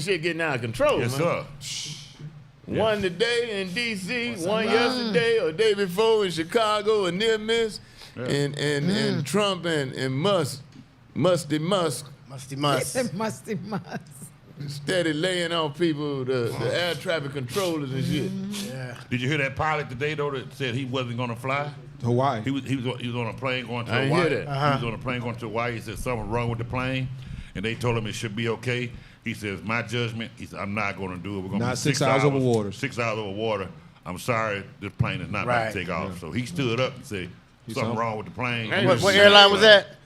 Shit getting out of control, Yes, man. sir. One today in D.C., one yesterday or day before in Chicago, a near miss, and Trump and Musty Musk Musty. steady laying on people, the air traffic controllers and shit. Yeah. Did you hear that pilot today though that said he wasn't gonna fly? Hawaii. He was on a plane going to I Hawaii. didn't hear that. He was on a plane going to Hawaii. He said something wrong with the plane, and they told him it should be okay. He says, my judgment, he said, I'm not going to do it. We're going to Not be 6 hours over water. 6 hours over water. I'm sorry, this plane is not about to take off. So he stood up and said, something wrong with the plane. What airline was that?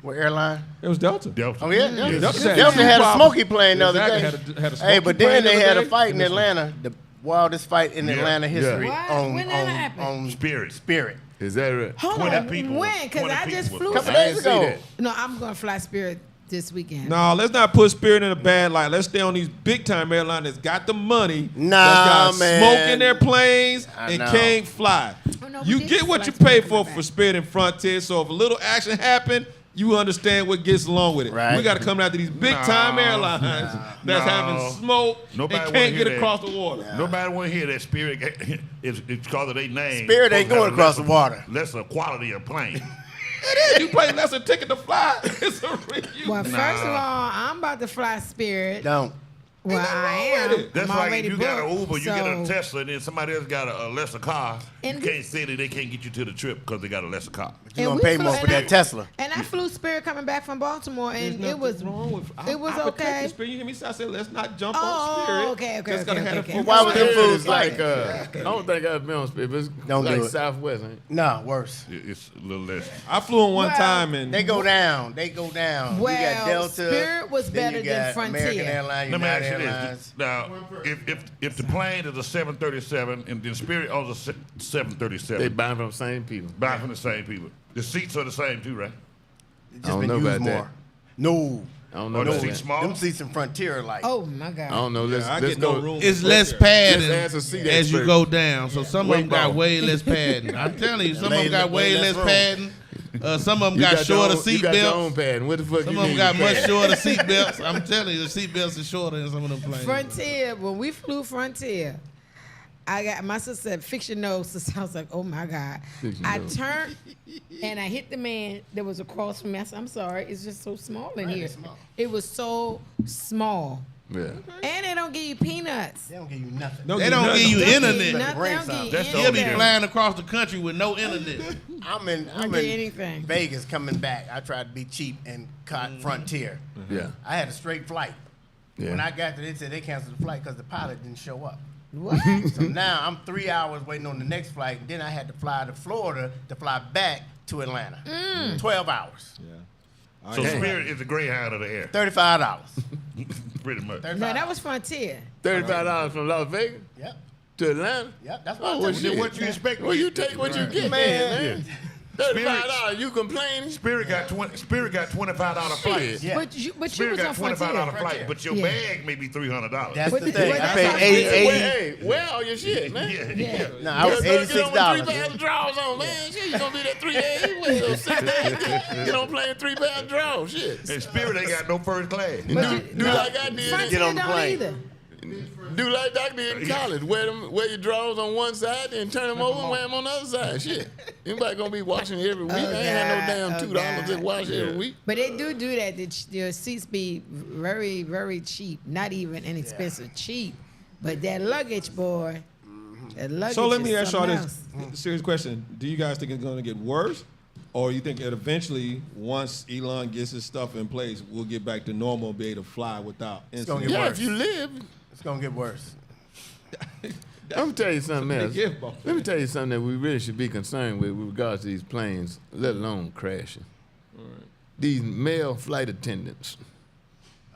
What airline? It was Delta. Delta. Oh, yeah? Delta Delta had a smoky plane the other day. Had a Hey, but smoky then plane they the had other a day. fight in Atlanta, the wildest fight in Atlanta history What? on When that happened? Spirit. Is that right? Hold 20 on, people. when? Because 20 I just people. flew. Couple I days didn't see ago. that. No, I'm going to fly Spirit this weekend. No, let's not put Spirit in a bad light. Let's stay on these big time airlines that's got the money, Nah, that's got man. smoke in their planes, I and know. can't fly. Oh, no, we You did get what fly you Spirit pay for back. for Spirit and Frontier. So if a little action happened, you understand what gets along with it. Right. We got to come after these big time airlines that's having smoke Nobody and wanna can't hear get that. across the water. Nobody want to hear that Spirit. It's because of their name. Spirit ain't going across the water. Lesser quality of plane. It is. You pay less a ticket to fly. It's a Well, first of all, I'm about to fly Spirit. Don't. Well, I am. That's I'm like already if you got an booked, Uber, you get a so- Tesla, and then somebody else got a lesser car. And You we- can't say that they can't get you to the trip because they got a lesser car. You And gonna we pay flew- more for and that I- Tesla. And I flew Spirit coming back from Baltimore, and There's it was nothing wrong with, it was I protect okay. the Spirit. You hear me? So I said, let's not jump Oh, on Spirit. okay. Just gotta have okay. it for Why was them Spirit fools is like, like? I don't think I've been on Spirit, but it's Don't like do it. Southwest, ain't it? Nah, worse. It's a little less. I flew on one Well, time and They go down. They go down. Well, you got Delta. Spirit was then better you than got Frontier. American Airlines, Let me United ask you Airlines. this. Now, if the plane is a 737 and then Spirit owns a 737, They buying from the same people. buy from the same people. The seats are the same too, right? It's I just don't been know used about that. more. No. I don't know Or the about seats that. small? Them seats in Frontier are like. Oh my God. I don't know. Let's I let's get go. no room. It's for less Spirit. padding Let's ask a seat as you expert. go down. So some of them got Weightball. way less padding. I'm telling you, some of them got way less room. padding. Some of them You got your shorter own- seat You got your own belts. pad. What the fuck Some you of them need got your much pad? shorter seat belts. I'm telling you, the seat belts are shorter in some of them planes. Frontier, when we flew Frontier, I got my sister said, fix your nose. So I was like, oh my God. Fix your I nose. turned and I hit the man that was across from me. I said, I'm sorry, it's just so small in here. It was so small. Yeah. And they don't give you peanuts. They don't give you nothing. They don't give you Don't give you internet. nothing. They don't give you That's the You'll only be anything. flying across the country with no internet. I'm in Don't give you anything. Vegas coming back. I tried to be cheap and caught Frontier. Yeah. I had a straight flight. Yeah. When I got there, they said they canceled the flight because the pilot didn't show up. What? So now I'm 3 hours waiting on the next flight. And then I had to fly to Florida to fly back to Atlanta. 12 hours. So Spirit is the Greyhound of the air, $35. pretty much. No, that was Frontier. $35 from Las Vegas Yep. to Atlanta. Yep. That's Oh, what well, I'm shit. saying. What you expect? Well, you take what you get, man. $35. You complaining? Spirit got $25 flights. Yeah. But you Spirit was on got Frontier. $25 flight, but your Yeah. bag may be $300. That's But the the- thing. but I that's paid how- 80. Hey, wear all your shit, man. Yeah. No, I was Get on with $86. 3 pounds of draws on, man. Shit, you gonna be there 3 days? Wait, 6 days. Get on playing 3 pound draws. Shit. And Spirit ain't got no first class. Do like I did. Frontier Get on the don't plane. either. Do like I did in college. Wear your draws on one side, then turn them over and wear them on the other side. Shit. Anybody gonna be washing every week? I ain't had no damn $2 to wash every week. But they do that. Your seats be very, very cheap. Not even inexpensive, cheap. But that luggage, boy, that luggage So let me is ask y'all something this else. serious question. Do you guys think it's going to get worse? Or you think that eventually, once Elon gets his stuff in place, we'll get back to normal and be able to fly without gonna incident? get Yeah, worse. if you live. It's going to get worse. Let me tell you something big else. gift, boy. Let me tell you something that we really should be concerned with regards to these planes, let alone crashing. These male flight attendants.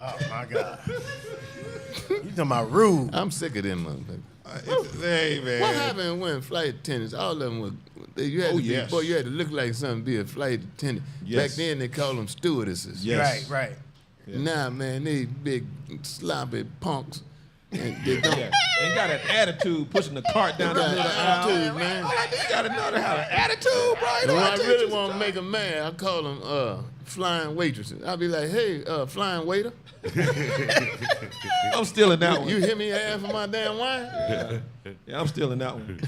Oh, my God. You talking about rude. I'm sick of them motherfuckers. Hey, man. What happened when flight attendants, all of them were, you had to be, yes. boy, you had to look like something to be a flight attendant. Yes. Back then they called them stewardesses. Yes. Right. Now, man, these big sloppy punks They don't. Yeah. Ain't got an attitude pushing the cart down the middle of the aisle. Attitude, man. You gotta know how to have an attitude, bro. You And know when how I to really teach want to make them mad, I call them flying waitresses. I'll be like, hey, flying waiter, I'm stealing that one. you hear me ask for my damn wine? Yeah, I'm stealing that one.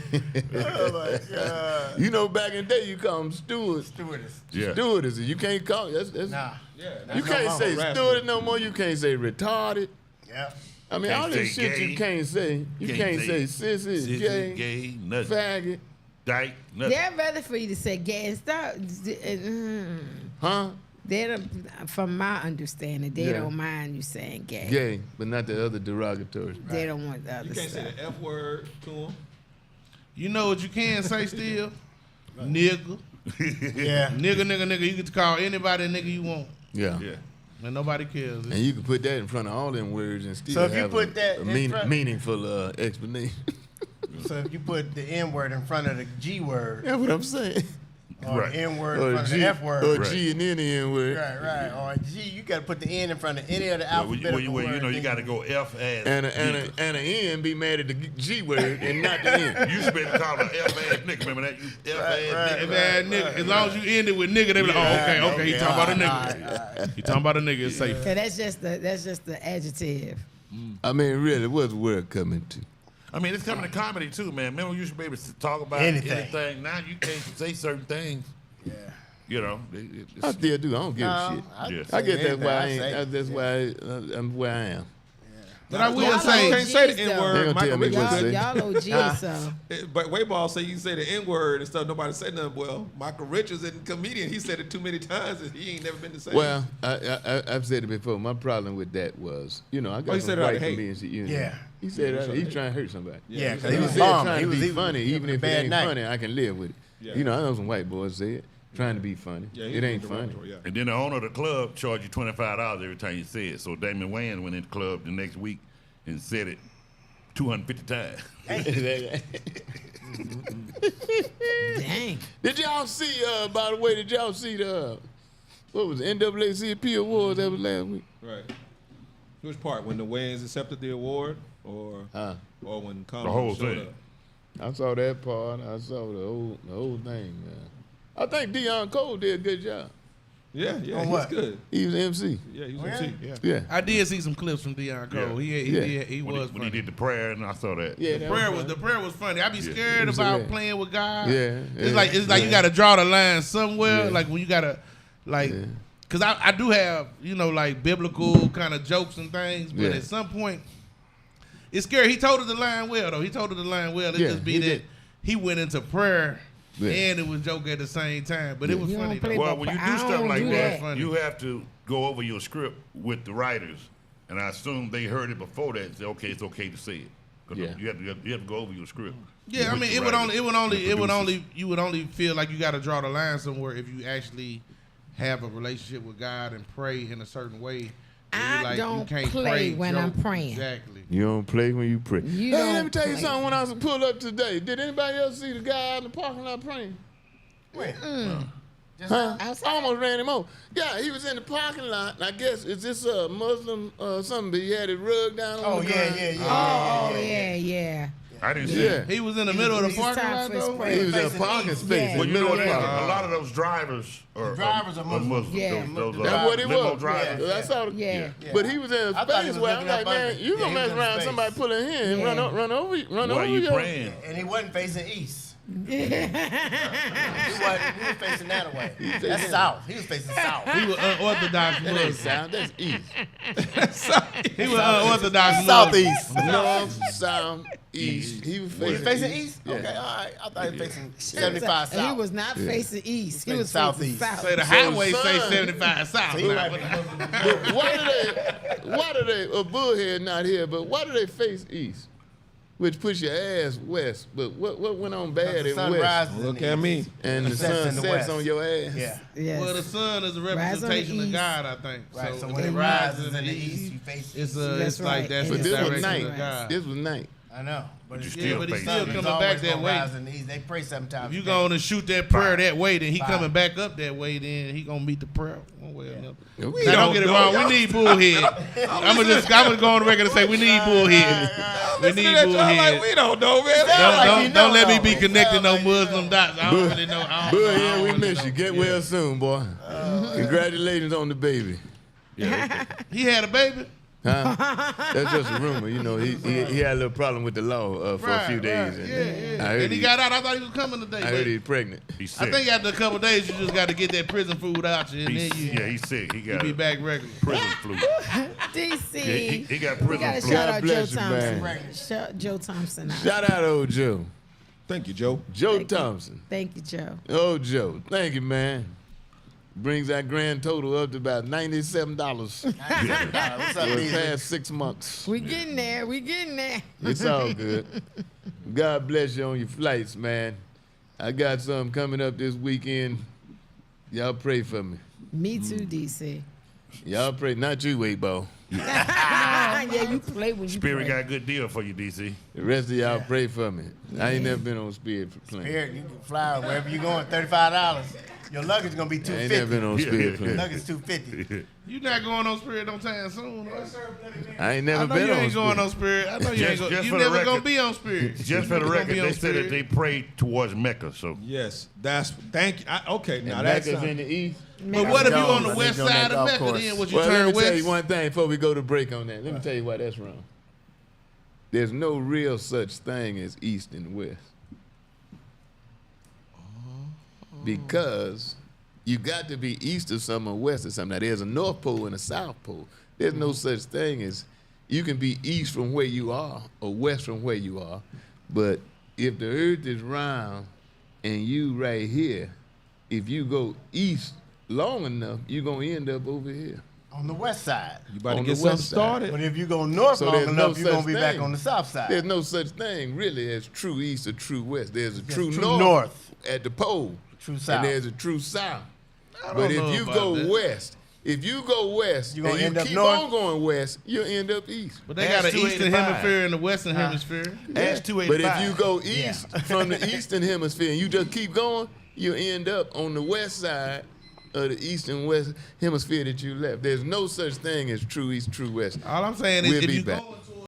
Oh my God. You know, back in the day, you call them stewards. Stewardess. Yeah. Stewardesses. You can't call that's Nah. you can't no say harassment. stewardess no more. You can't say retarded. Yeah. I mean, Can't all this say shit gay. you can't say. You can't say sissy, Sissy, gay, gay, nothing. faggot, Dyke, nothing. They're rather for you to say gay and stop. huh? They don't, from my understanding, they Yeah. don't mind you saying gay. Gay, but not the other derogatory. They don't want the other You can't stuff. say the F word to them. You know what you can say still? Nigga. Yeah. Nigga. You get to call anybody a nigga you want. Yeah. Yeah. And nobody cares. And you can put that in front of all them words and still So if you have put that in front- meaningful explanation. So if you put the N word in front of the G word, That's what I'm saying. or Right. the N word Or in front of G, the F word, or Right. G and then the N word. right. Or G, you got to put the N in front of any of the Well, alphabetical you words. know, you got to go F as And nigga. an N be mad at the G word and not the N. You should be able to call an F ass nigga. Remember that? You F ass right. If nigga. nigga, as long as you end it with nigga, they be like, oh, okay, he talking about a nigga. He talking about a nigga, it's safe. So that's just the adjective. I mean, really, what's the word coming to? I mean, it's coming to comedy too, man. Remember, you should be able to talk about anything. Now you can't say certain things. Yeah. You know, I still do. I don't give a shit. Yes. I guess that's why I anything, ain't. That's why I'm where I am. But I will Y'all say, You can't say the OGs N though. They word. gonna tell Michael me Richards what to Y'all, say. y'all OGs, so. But Weightball say you can say the N word and stuff. Nobody say nothing. Well, Michael Richards is a comedian. He said it too many times and he ain't never been the same. Well, I've said it before. My problem with that was, I got he some said it out white of hate. comedians. Yeah. He said that he's trying to hurt somebody. Yeah, because He he was said bummed. trying He to was be even funny, even if it bad ain't night. funny, I can live with it. Yeah. I know some white boys say it, trying to be funny. yeah, he It was ain't funny. derogatory, Yeah. and then the owner of the club charged you $25 every time you say it. So Damon Wayans went in the club the next week and said it 250 times. Dang. Did y'all see? By the way, did y'all see the what was it, NAACP awards that was last week? Right. Which part? When the Wayans accepted the award, or when Common whole showed thing. up? I saw that part. I saw the whole thing. Man. I think Deion Cole did a good job. Yeah, On he's what? good. He was MC. Yeah, he was Really? MC. Yeah. Yeah. I did see some clips from Deion Cole. He When was he funny. did the prayer, and I saw that. Yeah. The prayer was funny. I be scared It was about hilarious. playing with God. Yeah, It's like you got to draw the line somewhere. Yeah. Like when you gotta like, Yeah. cause I do have like biblical kind of jokes and things, but Yeah. at some point, it's scary. He told her the line well though. He told her the line well. It Yeah, just be he that did. he went into prayer. Yeah. And it was joke at the same time, but it was You funny don't play though. Well, when you I do don't stuff like do that, that. you have to go over your script with the writers, and I assume they heard it before that and say, okay, it's okay to say it. 'Cause Yeah. you have to go over your script. Yeah, I with mean, the you would producers. only feel like you got to draw the line somewhere if you actually have a relationship with God and pray in a certain way. where I don't can't play when I'm joke. praying. Exactly. You don't play when you pray. You Hey, let don't me tell you play. something. When I was pulled up today, did anybody else see the guy out in the parking lot praying? Wait. Huh? Outside? I almost ran him over. Yeah, he was in the parking lot. And I guess is this a Muslim something? But he had his rug down on Oh, the yeah, ground. Oh, yeah. I didn't see Yeah. it. He was in the middle of the It's parking time lot for his though. prayer. He was in a Facing parking east. space Yeah. in the Well, you know middle what of it the is? parking A lot of those drivers are drivers are Muslim. Yeah. Those That's what it limo was. drivers. Yeah. That's all. Yeah. But he was in a I thought he space was where I'm looking like, up man, under. you Yeah, gonna he mess was in around, space. somebody pull in here and Yeah. run Why over you you. praying? And he wasn't facing east. He was facing that way. That's south. He was facing south. He was unorthodox That ain't Muslim. south. That's east. He was unorthodox Muslim. Southeast. North, south, east. He was He facing, was facing east? Yeah. Okay, all right. I thought he was facing 75 And he south. was not facing east. He facing was facing southeast. south. Say the highway say son. 75 south. So he now. might be Muslim. But why do they, a bullhead not here, but why do they face east? Which puts your ass west. But what went on bad The in sun west? rises in Look the at east. me. And the sets sun in the sets west. on your ass. Yeah. Yes. Well, the sun is a Rise on the representation of east. God, I think. Right. So if when it it rises in the east, you face it's That's like right. that's And the But this was direction night. of God. This was night. I know, but you it's still but he's face still it. coming It's back always that gonna way. rise in the east. They pray sometimes. If you a go on day. and shoot that prayer that way, then he Bye. coming back up that way, then he gonna meet the prayer one way or another. We Now, don't get it wrong. know. We need bullhead. I'm gonna go on the record and say we need bullhead. We Listen need to that, y'all like, bullhead. we don't know, man. Don't let me be though. connecting no Sound like you Muslim dots. I don't really know. I don't know. But I yeah, don't we really miss know. you. Get well soon, boy. Congratulations on the baby. He had a baby. Huh? That's just a rumor. You know, he had a little problem with the law for a few days. And Yeah. I heard And he he, got out. I thought he was coming today. I but heard he's pregnant. He's I sick. think after a couple of days, you just got to get that prison food out you, and then He's sick. He you got be a back regular. prison flu. DC. Yeah, he got We prison gotta flu. shout God out Joe bless you, Thompson. man. Shout Joe Thompson out. Shout out old Joe. Thank you, Joe. Joe Thank you. Thompson. Thank you, Joe. Oh, Joe. Thank you, man. Brings our grand total up to about $97 What's up, for the Beasley? past 6 months. We getting there. We getting there. It's all good. God bless you on your flights, man. I got something coming up this weekend. Y'all pray for me. Me too, DC. Y'all pray. Not you, Weightball. Yeah, you play when you Spirit play. got a good deal for you, DC. The rest of y'all pray for me. I ain't never been on Spirit for plane. Here, you can fly wherever you going. $35. Your luggage is gonna be I ain't never been $250. on Spirit plane. Luggage $250. You not going on Spirit no time soon. I ain't I never know been you on ain't going on Spirit. Spirit. I know you ain't Just- going. just You for the never gonna record. be on Spirit. Just for the You record, gonna be they on said that Spirit. they prayed towards Mecca. So Yes, thank you. Okay, now And that's Mecca's in the east. But what if you on the Jones, west I think on side that of golf Mecca? course. Then would you Well, let turn me tell west? you one thing before we go to break on that. Let me tell you why that's wrong. There's no real such thing as east and west. Because you got to be east of something or west of something. Now, there's a North Pole and a South Pole. There's no such thing as you can be east from where you are or west from where you are. But if the earth is round and you right here, if you go east long enough, you're going to end up over here. On the west side. you about to on get the something west side. started. But if you go north So long there's no enough, you're gonna such be back thing. on the south side. There's no such thing really as true east or true west. There's a true, true north, north. at the pole, True south. and there's a true south. don't But if know you about go that. west, if you go west You gonna and you end up keep north? on going west, you'll end up east. But they got an Ask eastern 285. hemisphere and a western hemisphere. Ask But 285. if you go east from the eastern hemisphere and you just keep going, you'll end up on the west side of the east and west hemisphere that you left. There's no such thing as true east, true west. All I'm saying is, We'll if be you back. go